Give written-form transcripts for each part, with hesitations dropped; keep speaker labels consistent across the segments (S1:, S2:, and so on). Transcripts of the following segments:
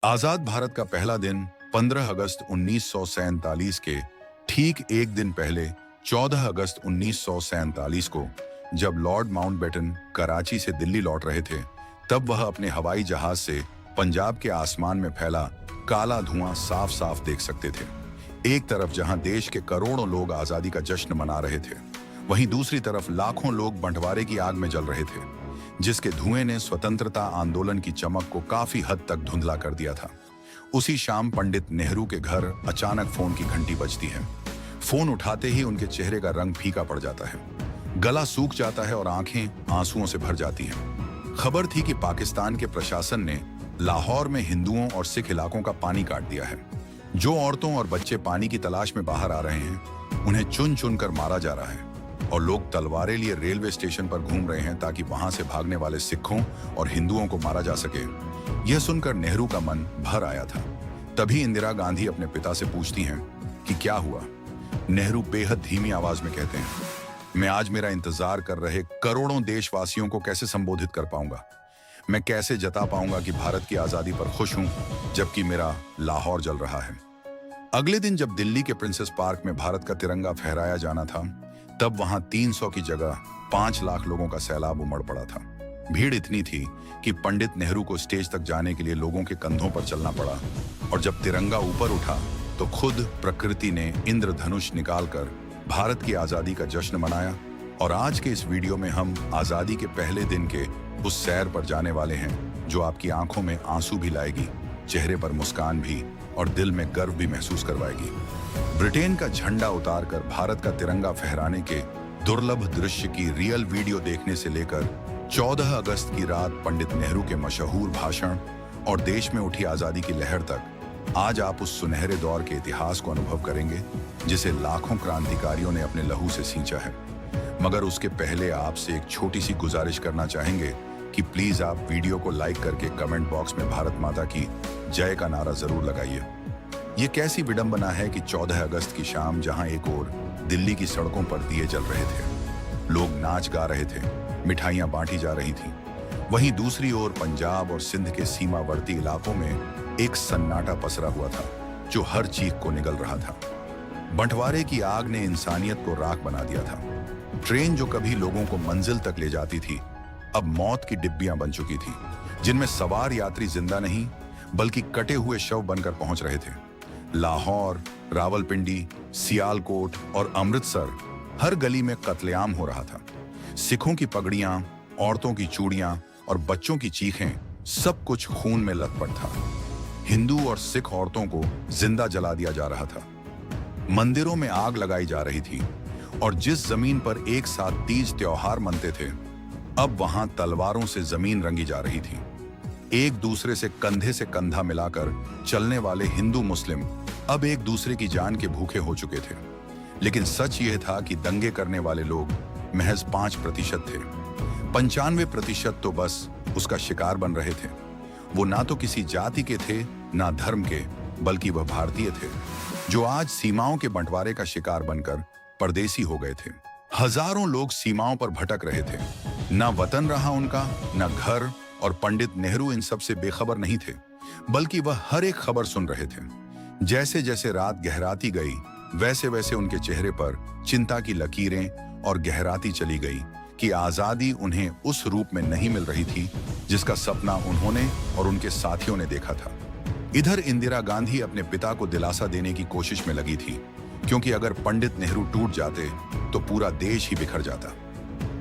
S1: आजाद भारत का पहला दिन 15 अगस्त 1947 के ठीक एक दिन पहले 14 अगस्त 1947 को जब लॉर्ड माउंटबेटन कराची से दिल्ली लौट रहे थे, तब वह अपने हवाई जहाज से पंजाब के आसमान में फैला काला धुआं साफ साफ देख सकते थे। एक तरफ जहां देश के करोड़ों लोग आजादी का जश्न मना रहे थे, वहीं दूसरी तरफ लाखों लोग बंटवारे की आग में जल रहे थे, जिसके धुएं ने स्वतंत्रता आंदोलन की चमक को काफी हद तक धुंधला कर दिया था। उसी शाम पंडित नेहरू के घर अचानक फोन की घंटी बजती है। फोन उठाते ही उनके चेहरे का रंग फीका पड़ जाता है, गला सूख जाता है और आंखें आंसुओं से भर जाती हैं। खबर थी कि पाकिस्तान के प्रशासन ने लाहौर में हिंदुओं और सिख इलाकों का पानी काट दिया है। जो औरतों और बच्चे पानी की तलाश में बाहर आ रहे हैं, उन्हें चुन चुन कर मारा जा रहा है और लोग तलवारें लिए रेलवे स्टेशन पर घूम रहे हैं ताकि वहां से भागने वाले सिखों और हिंदुओं को मारा जा सके। यह सुनकर नेहरू का मन भर आया था। तभी इंदिरा गांधी अपने पिता से पूछती हैं कि क्या हुआ। नेहरू बेहद धीमी आवाज में कहते हैं, मैं आज मेरा इंतजार कर रहे करोड़ों देशवासियों को कैसे संबोधित कर पाऊंगा। मैं कैसे जता पाऊंगा कि भारत की आजादी पर खुश हूं जबकि मेरा लाहौर जल रहा है। अगले दिन जब दिल्ली के प्रिंसेस पार्क में भारत का तिरंगा फहराया जाना था, तब वहां 300 की जगह 5 लाख लोगों का सैलाब उमड़ पड़ा था। भीड़ इतनी थी कि पंडित नेहरू को स्टेज तक जाने के लिए लोगों के कंधों पर चलना पड़ा, और जब तिरंगा ऊपर उठा तो खुद प्रकृति ने इंद्रधनुष निकालकर भारत की आजादी का जश्न मनाया। और आज के इस वीडियो में हम आजादी के पहले दिन के उस सैर पर जाने वाले हैं जो आपकी आंखों में आंसू भी लाएगी, चेहरे पर मुस्कान भी और दिल में गर्व भी महसूस करवाएगी। ब्रिटेन का झंडा उतारकर भारत का तिरंगा फहराने के दुर्लभ दृश्य की रियल वीडियो देखने से लेकर 14 अगस्त की रात पंडित नेहरू के मशहूर भाषण और देश में उठी आजादी की लहर तक, आज आप उस सुनहरे दौर के इतिहास को अनुभव करेंगे जिसे लाखों क्रांतिकारियों ने अपने लहू से सींचा है। मगर उसके पहले आपसे एक छोटी सी गुजारिश करना चाहेंगे कि प्लीज आप वीडियो को लाइक करके कमेंट बॉक्स में भारत माता की जय का नारा जरूर लगाइए। ये कैसी विडंबना है कि 14 अगस्त की शाम जहां एक ओर दिल्ली की सड़कों पर दिए जल रहे थे, लोग नाच गा रहे थे, मिठाइयां बांटी जा रही थी, वहीं दूसरी ओर पंजाब और सिंध के सीमावर्ती इलाकों में एक सन्नाटा पसरा हुआ था जो हर चीख को निगल रहा था। बंटवारे की आग ने इंसानियत को राख बना दिया था। ट्रेन जो कभी लोगों को मंजिल तक ले जाती थी, अब मौत की डिब्बियां बन चुकी थी, जिनमें सवार यात्री जिंदा नहीं बल्कि कटे हुए शव बनकर पहुंच रहे थे। लाहौर, रावलपिंडी, सियालकोट और अमृतसर, हर गली में कत्लेआम हो रहा था। सिखों की पगड़ियां, औरतों की चूड़ियां और बच्चों की चीखें, सब कुछ खून में लथपथ था। हिंदू और सिख औरतों को जिंदा जला दिया जा रहा था। मंदिरों में आग लगाई जा रही थी और जिस जमीन पर एक साथ तीज त्योहार मनते थे, अब वहां तलवारों से जमीन रंगी जा रही थी। एक दूसरे से कंधे से कंधा मिलाकर चलने वाले हिंदू मुस्लिम अब एक दूसरे की जान के भूखे हो चुके थे। लेकिन सच यह था कि दंगे करने वाले लोग महज 5% थे। 95% तो बस उसका शिकार बन रहे थे। वो ना तो किसी जाति के थे, ना धर्म के, बल्कि वह भारतीय थे जो आज सीमाओं के बंटवारे का शिकार बनकर परदेसी हो गए थे। हजारों लोग सीमाओं पर भटक रहे थे, ना वतन रहा उनका, ना घर, और पंडित नेहरू इन सब से बेखबर नहीं थे, बल्कि वह हर एक खबर सुन रहे थे। जैसे जैसे रात गहराती गई, वैसे वैसे उनके चेहरे पर चिंता की लकीरें और गहराती चली गई कि आजादी उन्हें उस रूप में नहीं मिल रही थी जिसका सपना उन्होंने और उनके साथियों ने देखा था। इधर इंदिरा गांधी अपने पिता को दिलासा देने की कोशिश में लगी थी, क्योंकि अगर पंडित नेहरू टूट जाते तो पूरा देश ही बिखर जाता।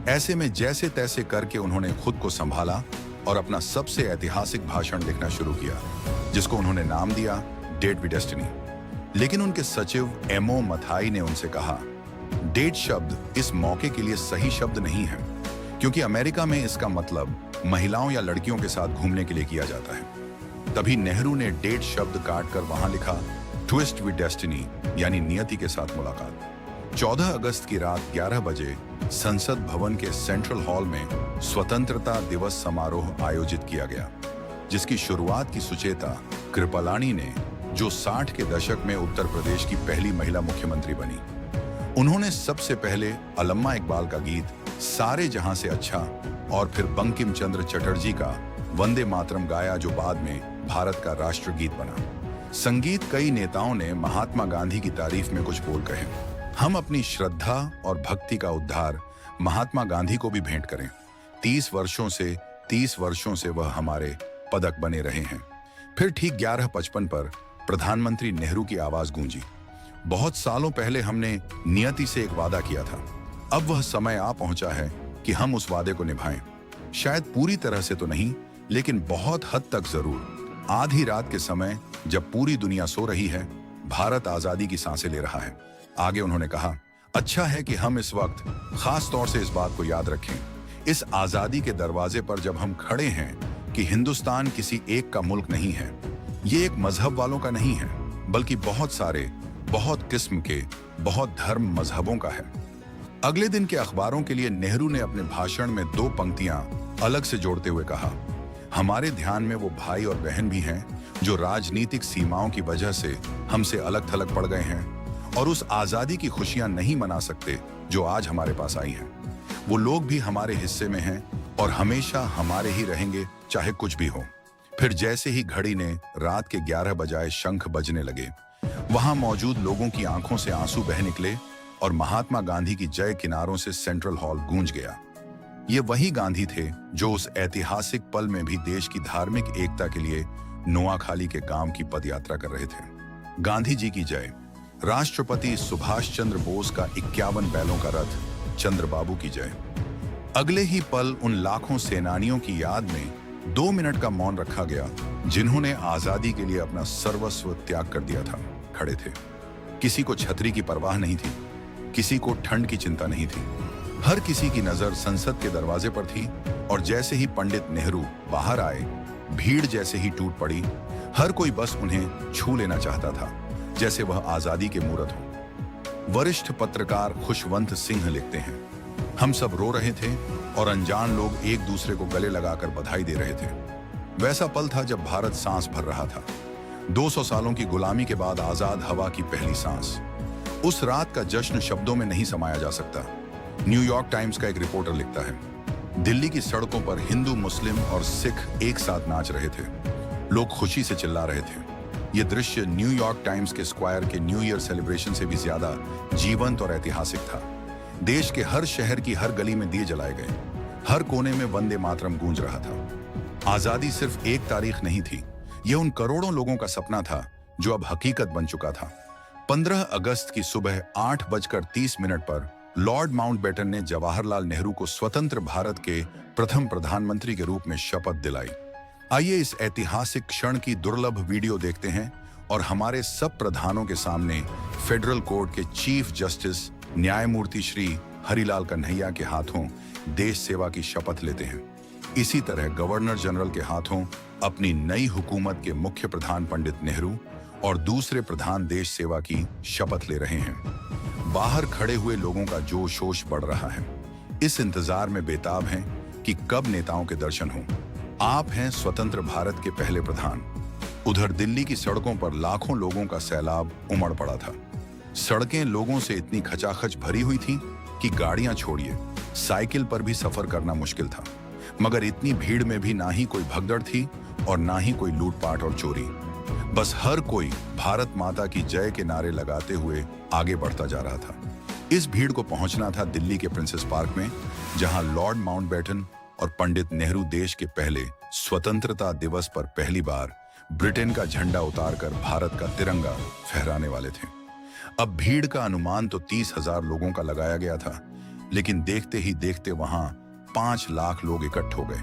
S1: ऐसे में जैसे तैसे करके उन्होंने खुद को संभाला और अपना सबसे ऐतिहासिक भाषण लिखना शुरू किया, जिसको उन्होंने नाम दिया डेट विद डेस्टिनी। लेकिन उनके सचिव एमओ मथाई ने उनसे कहा, डेट शब्द इस मौके के लिए सही शब्द नहीं है, क्योंकि अमेरिका में इसका मतलब महिलाओं या लड़कियों के साथ घूमने के लिए किया जाता है। तभी नेहरू ने डेट शब्द काटकर वहां लिखा ट्विस्ट विद डेस्टिनी, यानी नियति के साथ मुलाकात। 14 अगस्त की रात 11 बजे संसद भवन के सेंट्रल हॉल में स्वतंत्रता दिवस समारोह आयोजित किया गया, जिसकी शुरुआत की सुचेता कृपलानी ने, जो 60 के दशक में उत्तर प्रदेश की पहली महिला मुख्यमंत्री बनी। उन्होंने सबसे पहले अल्लमा इकबाल का गीत सारे जहां से अच्छा और फिर बंकिम चंद्र चटर्जी का वंदे मातरम गाया, जो बाद में भारत का राष्ट्रगीत बना। संगीत कई नेताओं ने महात्मा गांधी की तारीफ में कुछ बोल कहे। हम अपनी श्रद्धा और भक्ति का उद्धार महात्मा गांधी को भी भेंट करें। 30 वर्षों से वह हमारे पदक बने रहे हैं। फिर ठीक 11:55 पर प्रधानमंत्री नेहरू की आवाज गूंजी। बहुत सालों पहले हमने नियति से एक वादा किया था। अब वह समय आ पहुंचा है कि हम उस वादे को निभाएं। शायद पूरी तरह से तो नहीं, लेकिन बहुत हद तक जरूर। आधी रात के समय जब पूरी दुनिया सो रही है, भारत आजादी की सांसें ले रहा है। आगे उन्होंने कहा, अच्छा है कि हम इस वक्त खास तौर से इस बात को याद रखें, इस आजादी के दरवाजे पर जब हम खड़े हैं, कि हिंदुस्तान किसी एक का मुल्क नहीं है। ये एक मजहब वालों का नहीं है, बल्कि बहुत सारे, बहुत किस्म के, बहुत धर्म मजहबों का है। अगले दिन के अखबारों के लिए नेहरू ने अपने भाषण में 2 पंक्तियां अलग से जोड़ते हुए कहा, हमारे ध्यान में वो भाई और बहन भी हैं जो राजनीतिक सीमाओं की वजह से हमसे अलग थलग पड़ गए हैं और उस आजादी की खुशियां नहीं मना सकते जो आज हमारे पास आई हैं। वो लोग भी हमारे हिस्से में हैं और हमेशा हमारे ही रहेंगे, चाहे कुछ भी हो। फिर जैसे ही घड़ी ने रात के 11 बजाए शंख बजने लगे, वहां मौजूद लोगों की आंखों से आंसू बह निकले और महात्मा गांधी की जय किनारों से सेंट्रल हॉल गूंज गया। ये वही गांधी थे जो उस ऐतिहासिक पल में भी देश की धार्मिक एकता के लिए नोआखाली के गांव की पदयात्रा कर रहे थे। गांधी जी की जय। राष्ट्रपति सुभाष चंद्र बोस का 51 बैलों का रथ, चंद्रबाबू की जय। अगले ही पल उन लाखों सेनानियों की याद में 2 मिनट का मौन रखा गया, जिन्होंने आजादी के लिए अपना सर्वस्व त्याग कर दिया था। खड़े थे। किसी को छतरी की परवाह नहीं थी, किसी को ठंड की चिंता नहीं थी। हर किसी की नजर संसद के दरवाजे पर थी और जैसे ही पंडित नेहरू बाहर आए, भीड़ जैसे ही टूट पड़ी। हर कोई बस उन्हें छू लेना चाहता था, जैसे वह आजादी के मूरत हो। वरिष्ठ पत्रकार खुशवंत सिंह लिखते हैं, हम सब रो रहे थे और अनजान लोग एक दूसरे को गले लगाकर बधाई दे रहे थे। वैसा पल था जब भारत सांस भर रहा था। 200 सालों की गुलामी के बाद आजाद हवा की पहली सांस। उस रात का जश्न शब्दों में नहीं समाया जा सकता। न्यूयॉर्क टाइम्स का एक रिपोर्टर लिखता है, दिल्ली की सड़कों पर हिंदू, मुस्लिम और सिख एक साथ नाच रहे थे। लोग खुशी से चिल्ला रहे थे। यह दृश्य न्यूयॉर्क टाइम्स के स्क्वायर के न्यू ईयर सेलिब्रेशन से भी ज्यादा जीवंत और ऐतिहासिक था। देश के हर शहर की हर गली में दिए जलाए गए, हर कोने में वंदे मातरम गूंज रहा था। आजादी सिर्फ एक तारीख नहीं थी, यह उन करोड़ों लोगों का सपना था जो अब हकीकत बन चुका था। 15 अगस्त की सुबह 8:30 पर लॉर्ड माउंटबेटन ने जवाहरलाल नेहरू को स्वतंत्र भारत के प्रथम प्रधानमंत्री के रूप में शपथ दिलाई। आइए इस ऐतिहासिक क्षण की दुर्लभ वीडियो देखते हैं और हमारे सब प्रधानों के सामने फेडरल कोर्ट के चीफ जस्टिस न्यायमूर्ति श्री हरिलाल कन्हैया के हाथों देश सेवा की शपथ लेते हैं। इसी तरह गवर्नर जनरल के हाथों अपनी नई हुकूमत के मुख्य प्रधान पंडित नेहरू और दूसरे प्रधान देश सेवा की शपथ ले रहे हैं। बाहर खड़े हुए लोगों का जोश होश बढ़ रहा है। इस इंतजार में बेताब हैं कि कब नेताओं के दर्शन हों। आप हैं स्वतंत्र भारत के पहले प्रधान। उधर दिल्ली की सड़कों पर लाखों लोगों का सैलाब उमड़ पड़ा था। सड़कें लोगों से इतनी खचाखच भरी हुई थीं कि गाड़ियां छोड़िए, साइकिल पर भी सफर करना मुश्किल था। मगर इतनी भीड़ में भी ना ही कोई भगदड़ थी और ना ही कोई लूटपाट और चोरी। बस हर कोई भारत माता की जय के नारे लगाते हुए आगे बढ़ता जा रहा था। इस भीड़ को पहुंचना था दिल्ली के प्रिंसेस पार्क में, जहां लॉर्ड माउंटबेटन और पंडित नेहरू देश के पहले स्वतंत्रता दिवस पर पहली बार ब्रिटेन का झंडा उतारकर भारत का तिरंगा फहराने वाले थे। अब भीड़ का अनुमान तो 30,000 लोगों का लगाया गया था, लेकिन देखते ही देखते वहां 5 लाख लोग इकट्ठ हो गए,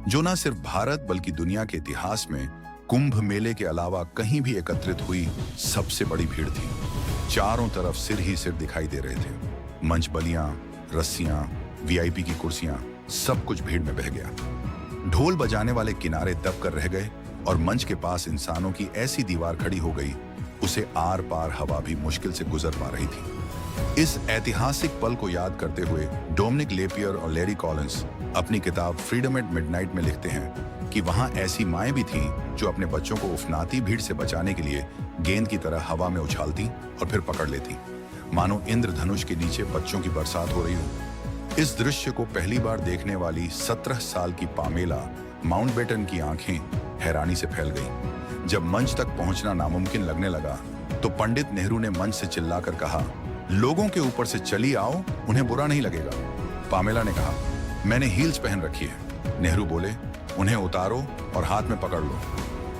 S1: जो न सिर्फ भारत बल्कि दुनिया के इतिहास में कुंभ मेले के अलावा कहीं भी एकत्रित हुई सबसे बड़ी भीड़ थी। चारों तरफ सिर ही सिर दिखाई दे रहे थे। मंच बलियां, रस्सियां, वीआईपी की कुर्सियां, सब कुछ भीड़ में बह गया। ढोल बजाने वाले किनारे दब कर रह गए और मंच के पास इंसानों की ऐसी दीवार खड़ी हो गई, उसे आर पार हवा भी मुश्किल से गुजर पा रही थी। इस ऐतिहासिक पल को याद करते हुए डोमिनिक लेपियर और लैरी कॉलिंस अपनी किताब फ्रीडम एट मिडनाइट में लिखते हैं कि वहां ऐसी माएं भी थीं जो अपने बच्चों को उफनाती भीड़ से बचाने के लिए गेंद की तरह हवा में उछालती और फिर पकड़ लेती, मानो इंद्रधनुष के नीचे बच्चों की बरसात हो रही हो। इस दृश्य को पहली बार देखने वाली 17 साल की पामेला माउंटबेटन की आंखें हैरानी से फैल गईं। जब मंच तक पहुंचना नामुमकिन लगने लगा तो पंडित नेहरू ने मंच से चिल्लाकर कहा, लोगों के ऊपर से चली आओ, उन्हें बुरा नहीं लगेगा। पामेला ने कहा, मैंने हील्स पहन रखी है। नेहरू बोले, उन्हें उतारो और हाथ में पकड़ लो।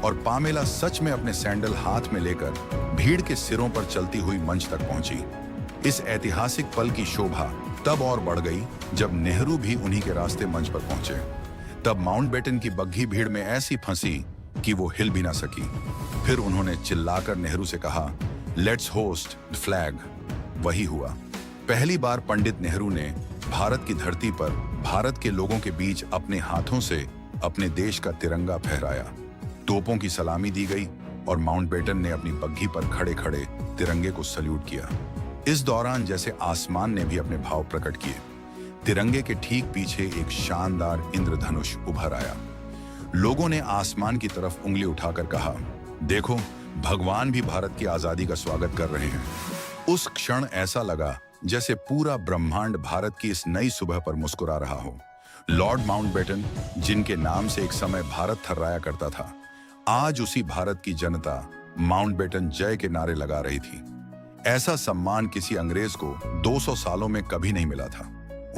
S1: और पामेला सच में अपने सैंडल हाथ में लेकर भीड़ के सिरों पर चलती हुई मंच तक पहुंची। इस ऐतिहासिक पल की शोभा तब और बढ़ गई जब नेहरू भी उन्हीं के रास्ते मंच पर पहुंचे। तब माउंटबेटन की बग्घी भीड़ में ऐसी फंसी कि वो हिल भी ना सकी। फिर उन्होंने चिल्लाकर नेहरू से कहा, लेट्स होस्ट द फ्लैग। वही हुआ। पहली बार पंडित नेहरू ने भारत की धरती पर भारत के लोगों के बीच अपने हाथों से अपने देश का तिरंगा फहराया। तोपों की सलामी दी गई और माउंटबेटन ने अपनी बग्घी पर खड़े खड़े तिरंगे को सल्यूट किया। इस दौरान जैसे आसमान ने भी अपने भाव प्रकट किए। तिरंगे के ठीक पीछे एक शानदार इंद्रधनुष उभर आया। लोगों ने आसमान की तरफ उंगली उठाकर कहा, देखो, भगवान भी भारत की आजादी का स्वागत कर रहे हैं। उस क्षण ऐसा लगा जैसे पूरा ब्रह्मांड भारत की इस नई सुबह पर मुस्कुरा रहा हो। लॉर्ड माउंटबेटन, जिनके नाम से एक समय भारत थर्राया करता था, आज उसी भारत की जनता माउंटबेटन जय के नारे लगा रही थी। ऐसा सम्मान किसी अंग्रेज को 200 सालों में कभी नहीं मिला था।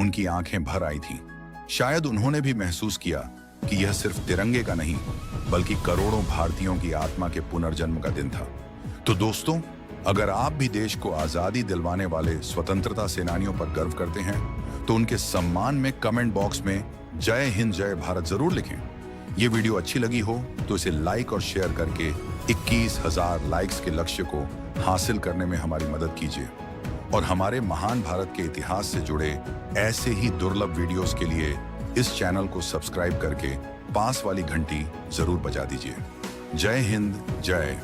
S1: उनकी आंखें भर आई थीं। शायद उन्होंने भी महसूस किया कि यह सिर्फ तिरंगे का नहीं, बल्कि करोड़ों भारतीयों की आत्मा के पुनर्जन्म का दिन था। तो दोस्तों, अगर आप भी देश को आजादी दिलवाने वाले स्वतंत्रता सेनानियों पर गर्व करते हैं, तो उनके सम्मान में कमेंट बॉक्स में जय हिंद जय भारत जरूर लिखें। ये वीडियो अच्छी लगी हो तो इसे लाइक और शेयर करके 21,000 लाइक्स के लक्ष्य को हासिल करने में हमारी मदद कीजिए। और हमारे महान भारत के इतिहास से जुड़े ऐसे ही दुर्लभ वीडियोस के लिए इस चैनल को सब्सक्राइब करके पास वाली घंटी जरूर बजा दीजिए। जय हिंद, जय